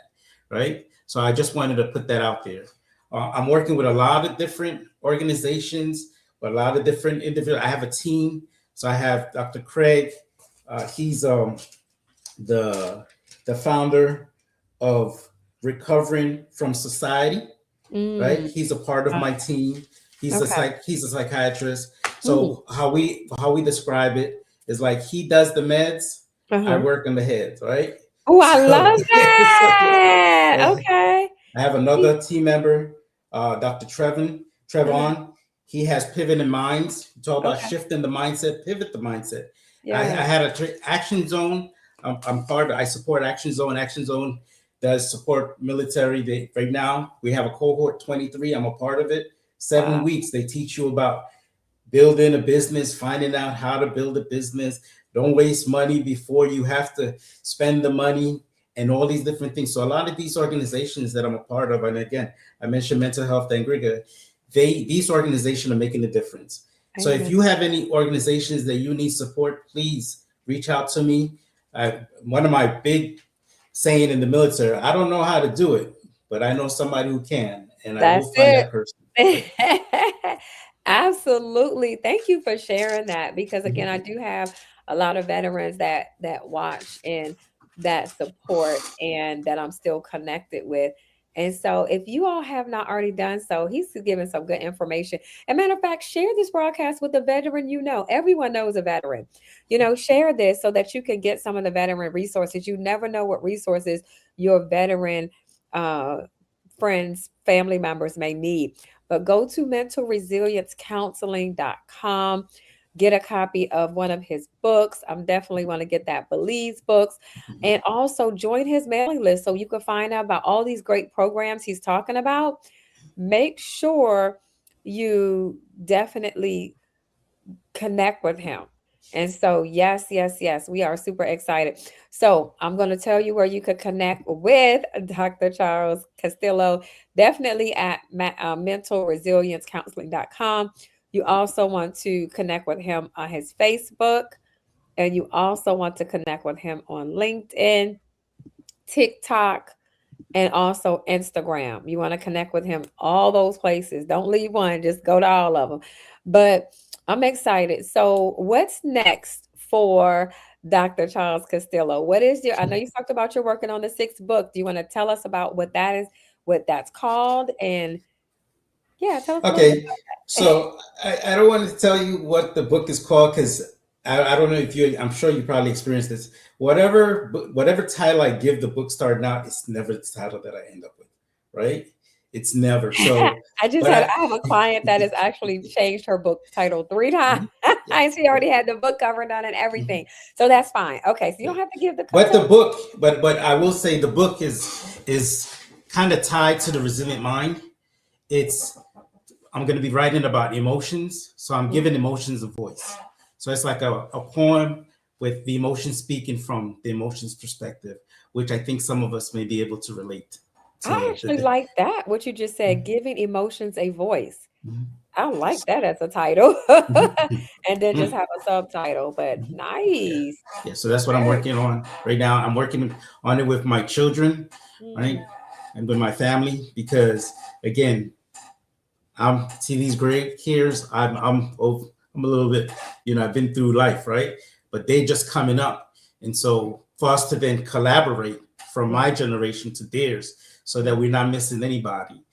right? So I just wanted to put that out there. I'm working with a lot of different organizations, a lot of different individuals. I have a team. So I have Dr. Craig. He's the the founder of Recovering from Society, right? Mm, He's a part of wow. my team. Okay. He's a psychiatrist. Mm. So how we describe it is like he does the meds, I Uh-huh. work on the heads, right? Oh, I So, love so that. uh, Okay. I have another team member, Dr. Trevon. Uh-huh. He has Pivot in Minds. Talk about Okay. shifting the mindset, pivot the mindset. I Yeah. had Action Zone. I'm part of. I support Action Zone. Action Zone does support military. Right now we have a cohort 23. I'm a part of it. Wow. 7 weeks. They teach you about building a business, finding out how to build a business. Don't waste money before you have to spend the money, and all these different things. So a lot of these organizations that I'm a part of, and again, I mentioned mental health and Griga, these organizations are making a difference. So if Amen. you have any organizations that you need support, please reach out to me. One of my big saying in the military, I don't know how to do it, but I know somebody who can, and I will That's find it. that person. Right. Absolutely. Thank you for sharing that because again, I Mhm. do have a lot of veterans that watch and that support and that I'm still connected with. And so if you all have not already done so, he's given some good information. And matter of fact, share this broadcast with a veteran you know. Everyone knows a veteran. Share this so that you can get some of the veteran resources. You never know what resources your veteran uh friends, family members may need. But go to mentalresiliencecounseling.com. Get a copy of one of his books. I'm definitely want to get that Belize books. And also join his mailing list so you can find out about all these great programs he's talking about. Make sure you definitely connect with him. And so, yes, yes, yes, we are super excited. So, I'm going to tell you where you could connect with Dr. Charles Castillo, definitely at mentalresiliencecounseling.com. You also want to connect with him on his Facebook, and you also want to connect with him on LinkedIn, TikTok, and also Instagram. You want to connect with him all those places. Don't leave one, just go to all of them. But I'm excited. So, what's next for Dr. Charles Castillo? What is your I know you talked about you're working on the sixth book. Do you want to tell us about what that is, what that's called? And yeah, tell us a little bit Okay, so I don't want to tell you what the book is called because I don't know if you. I'm sure you probably experienced this. Whatever title I give the book starting out, it's never the title that I end up with, right? It's never. So, but I have a client that has actually changed her book title 3 times. yeah, She yeah, already had the book cover done and mhm, everything. So that's fine. Okay, so you yeah. don't have to give the But the tell us. book, but I will say the book is kind of tied to the resilient mind. It's I'm going to be writing about emotions. So I'm Mhm. giving emotions a voice. So it's like a poem with the emotions speaking from the emotions perspective, which I think some of us may be able to relate I to actually like that, what you just said, giving emotions a voice. Mhm. I like that as a title. Mhm. And then just Mhm. have a subtitle, but Mhm. Yeah. nice. Yeah. So that's what I'm Very working on right now. I'm working on it with my children, right? mm, And with my family, because again, I'm see these gray hairs. I'm a little bit, I've been through life, right? But they just coming up, and so for us to then collaborate from mm, my generation to theirs, so that we're not missing anybody.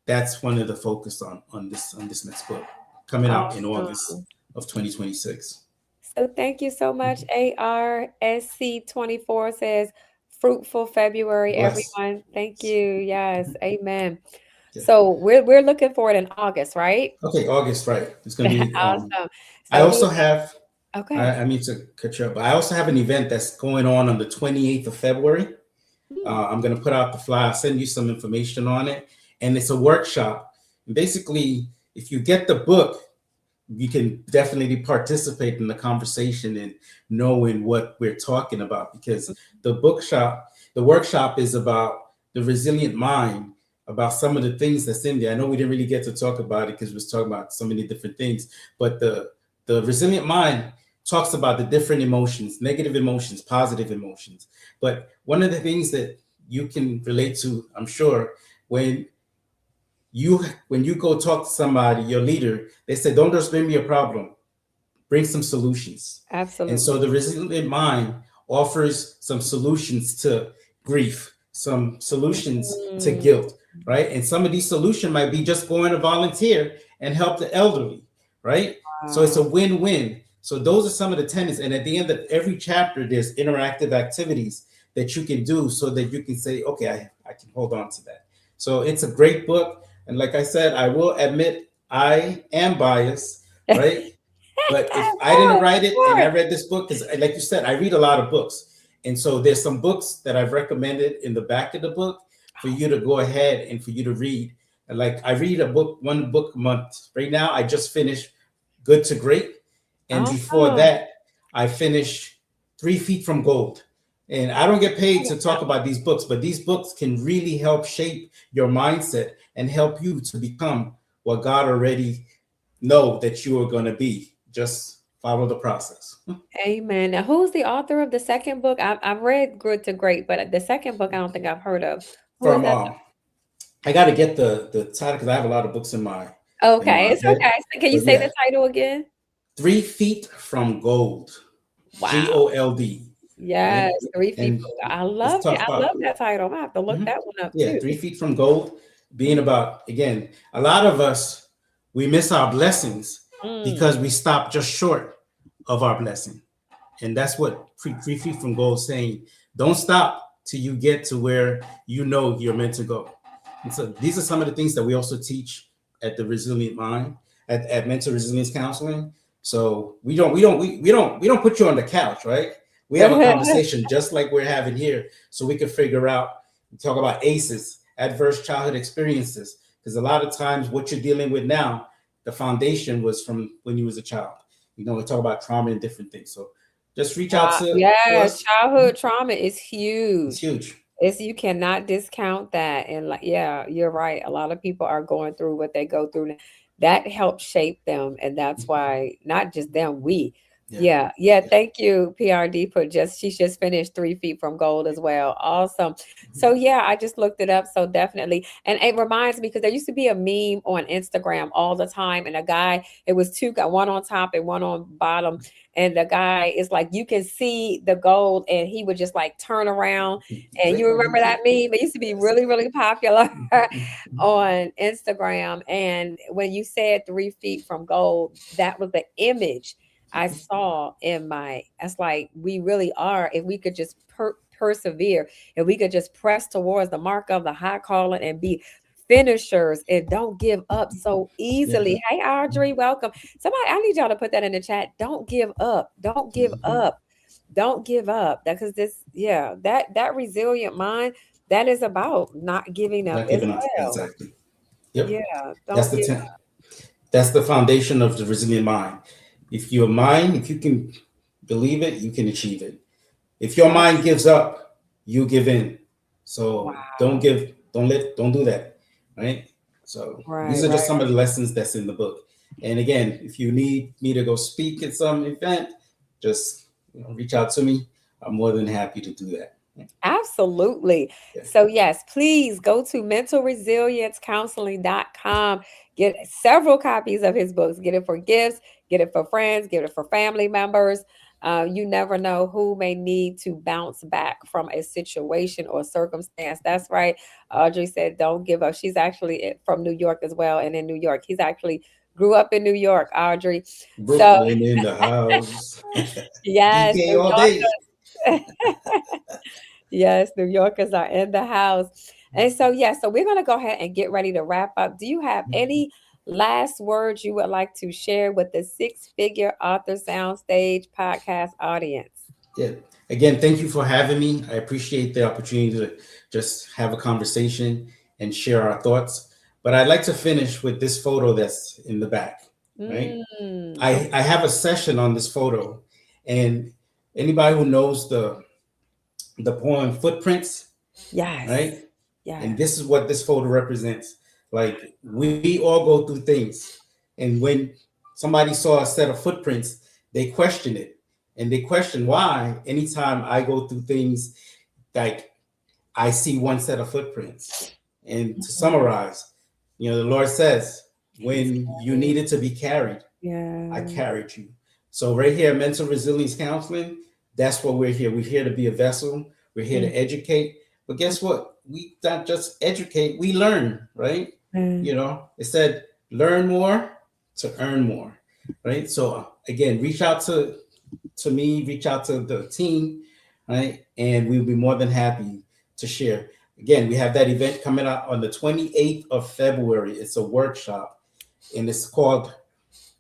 That's one of the focus on this next book coming out in August awesome. of 2026. So thank you so much. Mhm. ARSC24 says fruitful February, Bless. everyone. Thank you. Yes, Mhm. amen. Yeah. So we're looking for it in August, right? Okay, August, right? It's gonna be. Awesome. I So we also have. okay. I mean to cut you up, but I also have an event that's going on the 28th of February. Hmm, I'm going to put out the flyer. I'll send you some information on it. And it's a workshop. And basically, if you get the book, you can definitely participate in the conversation and knowing what we're talking about because the workshop is about the resilient mind, about some of the things that's in there. I know we didn't really get to talk about it because we was talking about so many different things, but the resilient mind talks about the different emotions, negative emotions, positive emotions. But one of the things that you can relate to, I'm sure, when you when you go talk to somebody, your leader, they say, don't just bring me a problem, bring some solutions. And so absolutely. the resilient mind offers some solutions to grief, some solutions to Mm, guilt, right? And some of these solutions might be just going to volunteer and help the elderly, right? So it's wow. a win-win. So those are some of the tenets. And at the end of every chapter, there's interactive activities that you can do so that you can say, okay, I can hold on to that. So it's a great book. And like I said, I will admit I am biased, right? But if I didn't Sure, write it and I sure. read this book, because like you said, I read a lot of books. And so there's some books that I've recommended in the back of the book for you to go ahead and for you to read. And like I read a book, one book a month. Right now, I just finished Good to Great. And before Awesome. that, I finished 3 Feet from Gold. And I don't get paid to talk about these books, but these books can really help shape your mindset and help you to become what God already know that you are going to be. Just follow the process. Amen. Now, who's the author of the second book? I've read Good to Great, but the second book I don't think I've heard of. Who is From that? I got to get the title because I have a lot of books in Okay, my it's head. okay. So can you But say the yeah, title again? 3 Feet from Gold, Wow. GOLD, Yes, right? 3 feet. And I it's love it. tough I love about that title. I'm gonna have to look mhm. that one up Yeah, too. 3 Feet from Gold, being Mm, about again. A lot of us we miss our blessings mm. because we stop just short of our blessing. And that's what 3 Feet from Gold is saying. Don't stop till you get to where you know you're meant to go. And so these are some of the things that we also teach at the Resilient Mind, at Mental Resilience Counseling. So we don't put you on the couch, right? We have a conversation just like we're having here, so we can figure out, talk about ACEs, adverse childhood experiences, because a lot of times what you're dealing with now, the foundation was from when you was a child. We talk about trauma and different things. So just reach out Wow. to Yes, us. childhood trauma is It's huge. huge. It's you cannot discount that. And like, yeah, you're right. A lot of people are going through what they go through. That helps shape them. And that's why not just them, we. Yeah. Yeah. Yeah. Yeah. Thank you, PRD, for just she just finished 3 feet from gold as well. Awesome. So yeah, I just looked it up. So definitely. And it reminds me because there used to be a meme on Instagram all the time, and a guy, it was two got one on top and one on bottom. And the guy is like, you can see the gold, and he would just like turn around, and you Click on the remember that click. meme? It used to be Yes. really, really popular Mhm. on Instagram. And when you said 3 feet from gold, that was the image I saw in my. That's like we really are. If we could just persevere, if we could just press towards the mark of the high calling and be finishers and don't give up so Yeah. easily. Hey, Audrey, welcome. Somebody, I need y'all to put that in the chat. Don't give up. Don't give Mhm. up. Don't give up. That because this, yeah, that resilient mind, that is about not giving up Not as giving up. well. Exactly. Yep. Yeah, That's don't the give ten- that's the foundation of the resilient mind. If you can believe it, you can achieve it. If your up. mind gives up, you give in. So Wow. don't do that. Right. So Right, these are right. just some of the lessons that's in the book. And again, if you need me to go speak at some event, just reach out to me. I'm more than happy to do that. Absolutely. Yeah. So, yes, please go to mentalresiliencecounseling.com. Get several copies of his books. Get it for gifts, get it for friends, get it for family members. You never know who may need to bounce back from a situation or circumstance. That's right. Audrey said, don't give up. She's actually from New York as well. And in New York, he's actually grew up in New York, Audrey. So, Brooklyn in the house. yes, DK New all day. York. Yes, New Yorkers are in the house. And so, yeah, so we're going to go ahead and get ready to wrap up. Do you have any last words you would like to share with the Figure Author Soundstage podcast audience? Yeah. Again, thank you for having me. I appreciate the opportunity to just have a conversation and share our thoughts. But I'd like to finish with this photo that's in the back, right? Okay. I have a session on this photo, and anybody who knows the poem Footprints, Yes. right? And Yes. this is what this photo represents. Like we all go through things, and when somebody saw a set of footprints, they question it, and they question why. Anytime I go through things, like I see one set of footprints. And to Mhm. summarize, the Lord says, He's when you needed to be carried, I yeah. carried you. So right here, mental resilience counseling, that's what we're here. We're here to be a vessel. We're here to Mhm. educate. But guess what? We don't just educate, we learn, right? It said learn more to earn more, right? So again, reach out to me, reach out to the team, right? And we'll be more than happy to share. Again, we have that event coming up on the 28th of February. It's a workshop, and it's called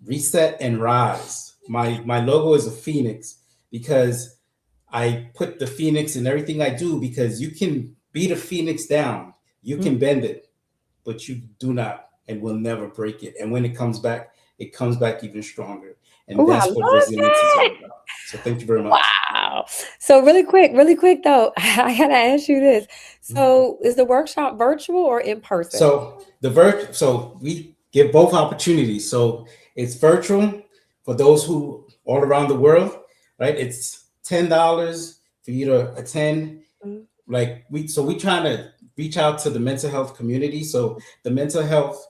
Reset and Rise. My logo is a phoenix because I put the phoenix in everything I do, because you can beat a phoenix down, you can bend it, but you do not and will never break it. And when it comes back even stronger. And Oh, I that's what love resilience is all that. about. So thank you very much. Wow. So really quick though, I gotta ask you this. So is the workshop virtual or in person? So we give both opportunities. So it's virtual for those who all around the world, right? It's $10 for you to attend. Mm. Like we trying to reach out to the mental health community. So the mental health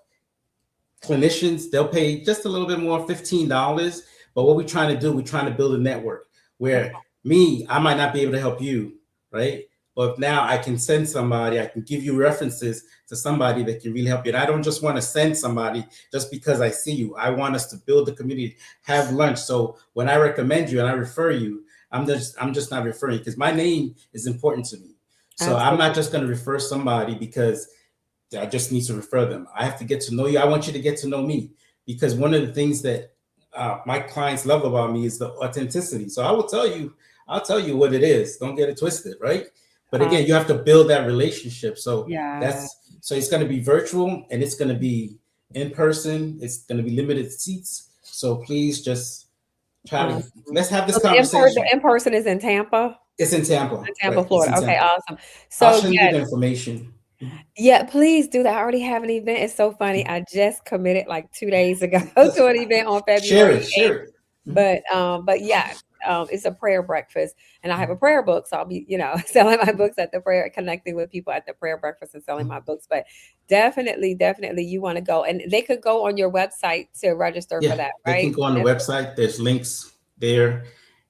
clinicians, they'll pay just a little bit more, $15. But what we're trying to do, we're trying to build a network where Okay. I might not be able to help you, right? But now I can send somebody, I can give you references to somebody that can really help you. And I don't just want to send somebody just because I see you. I want us to build the community, have lunch. So when I recommend you and I refer you, I'm just not referring because my name is important to me. So I'm not Absolutely. just going to refer somebody because I just need to refer them. I have to get to know you. I want you to get to know me, because one of the things that my clients love about me is the authenticity. So I'll tell you what it is. Don't get it twisted, right? But again, you have to build that relationship. So Yeah. it's going to be virtual and it's going to be in person. It's going to be limited seats. So please just Awesome. let's have this So the conversation. in-person is in Tampa? It's in Tampa, In right? Tampa, It's in Florida. Okay, Tampa. awesome. I'll So send you yeah, the information. yeah, please do that. I already have an event. It's so funny. I just committed like 2 days ago to an event on Share February it, share it. Mhm. but yeah, it's a prayer breakfast, and I have a prayer book, so I'll be, selling my books at the prayer, connecting with people at the prayer breakfast and selling my books. But definitely, you want to go, and they could go on your website to register for Yeah, that, they can right? go on the website. There's links there,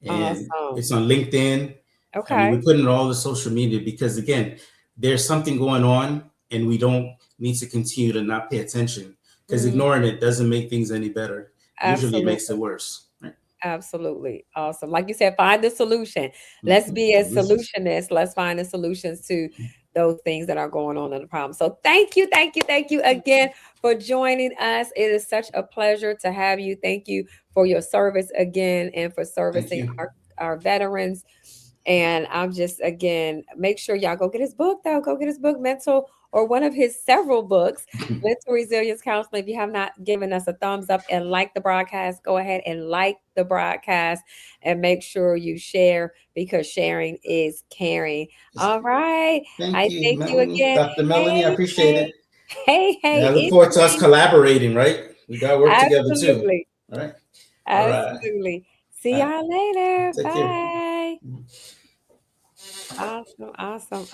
and Awesome. it's on LinkedIn. I mean, we Okay. put in all the social media because again, there's something going on, and we don't need to continue to not pay attention, because Mm, ignoring it doesn't make things any better. Usually, it makes absolutely. it worse. Right? Absolutely. Awesome. Like you said, find the solution. Let's Mhm. be a Solutions. solutionist. Let's find the solutions to those things that are going on in the problem. So thank you again for joining us. It is such a pleasure to have you. Thank you for your service again and for Thank servicing you. our veterans. And I'm just, again, make sure y'all go get his book though. Go get his book, Mental, or one of his several books, Mental Resilience Counseling. If you have not given us a thumbs up and like the broadcast, go ahead and like the broadcast and make sure you share, because sharing is caring. All right. Thank I you, thank you Melanie, again. Dr. Melanie. I Hey, appreciate hey, it, and I look hey, forward to us anything. collaborating. Right? We got to work together too. Absolutely. All right. All right. Absolutely. See All right. y'all later. Take care. Bye. Awesome. Awesome. Awesome.